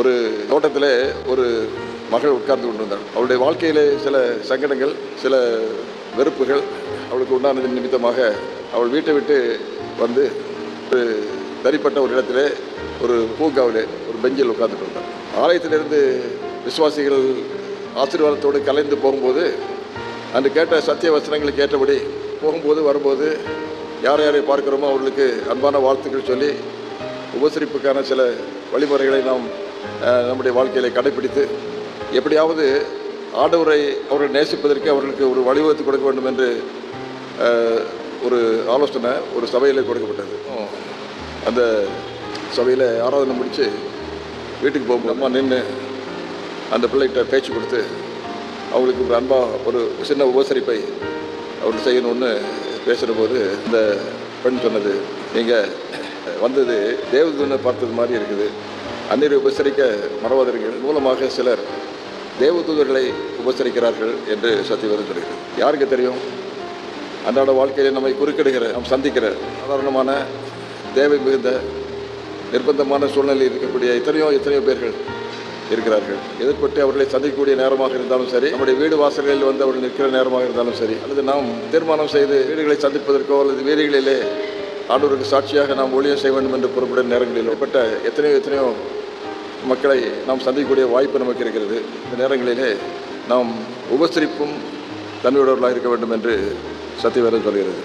ஒரு தோட்டத்தில் ஒரு மகள் உட்கார்ந்து கொண்டிருந்தாள். அவளுடைய வாழ்க்கையிலே சில சங்கடங்கள், சில வெறுப்புகள் அவளுக்கு உண்டானது நிமித்தமாக அவள் வீட்டை விட்டு வந்து ஒரு தனிப்பட்ட ஒரு இடத்துல ஒரு பூங்காவில் ஒரு பெஞ்சில் உட்கார்ந்து கொண்டாள். ஆலயத்திலிருந்து விசுவாசிகள் ஆசீர்வாதத்தோடு கலைந்து போகும்போது அன்று கேட்ட சத்திய வசனங்களுக்கு ஏற்றபடி போகும்போது வரும்போது யார் யாரை பார்க்கிறோமோ அவர்களுக்கு அன்பான வாழ்த்துக்கள் சொல்லி உபசரிப்புக்கான சில வழிமுறைகளை நாம் நம்முடைய வாழ்க்கையில கடைபிடித்து எப்படியாவது ஆண்டவரை அவர்கள் நேசிப்பதற்கு அவர்களுக்கு ஒரு வழிவகுத்து கொடுக்க வேண்டும் என்று ஒரு ஆலோசனை ஒரு சபையில் கொடுக்கப்பட்டது. அந்த சபையில் ஆராதனை முடித்து வீட்டுக்கு போகும்போது அம்மா நின்று அந்த பிள்ளைகிட்ட பேச்சு கொடுத்து அவங்களுக்கு ஒரு அன்பாக ஒரு சின்ன உபசரிப்பை அவர் செய்யணும்னு பேசுகிற போது இந்த பெண் சொன்னது, நீங்கள் வந்தது தேவதூதனை பார்த்தது மாதிரி இருக்குது. அந்நியரை உபசரிக்க மறவாதீர்கள். மூலமாக சிலர் தேவதூதர்களை உபசரிக்கிறார்கள் என்று சத்தியவேதம் சொல்கிறது. யாருக்கு தெரியும்? அன்றாட வாழ்க்கையில் நம்மை குறுக்கிடுகிற நாம் சந்திக்கிற சாதாரணமான தேவை மிகுந்த நிர்பந்தமான சூழ்நிலையில் இருக்கக்கூடிய எத்தனையோ பேர்கள் இருக்கிறார்கள். எதிர்பட்டு அவர்களை சந்திக்கக்கூடிய நேரமாக இருந்தாலும் சரி, நம்முடைய வீடு வாசல்களில் வந்து அவர்கள் நிற்கிற நேரமாக இருந்தாலும் சரி, அல்லது நாம் தீர்மானம் செய்து வீடுகளை சந்திப்பதற்கோ அல்லது வீடுகளிலே ஆண்டவருக்கு சாட்சியாக நாம் ஊழியம் செய்ய வேண்டும் என்று புறப்படும் நேரங்களில் ஏற்பட்ட எத்தனையோ மக்களை நாம் சந்திக்கக்கூடிய வாய்ப்பு நமக்கு இருக்கிறது. இந்த நேரங்களிலே நாம் உபசரிப்பும் தன்மையுடையவர்களாக இருக்க வேண்டும் என்று சத்தியவேதம் சொல்கிறது.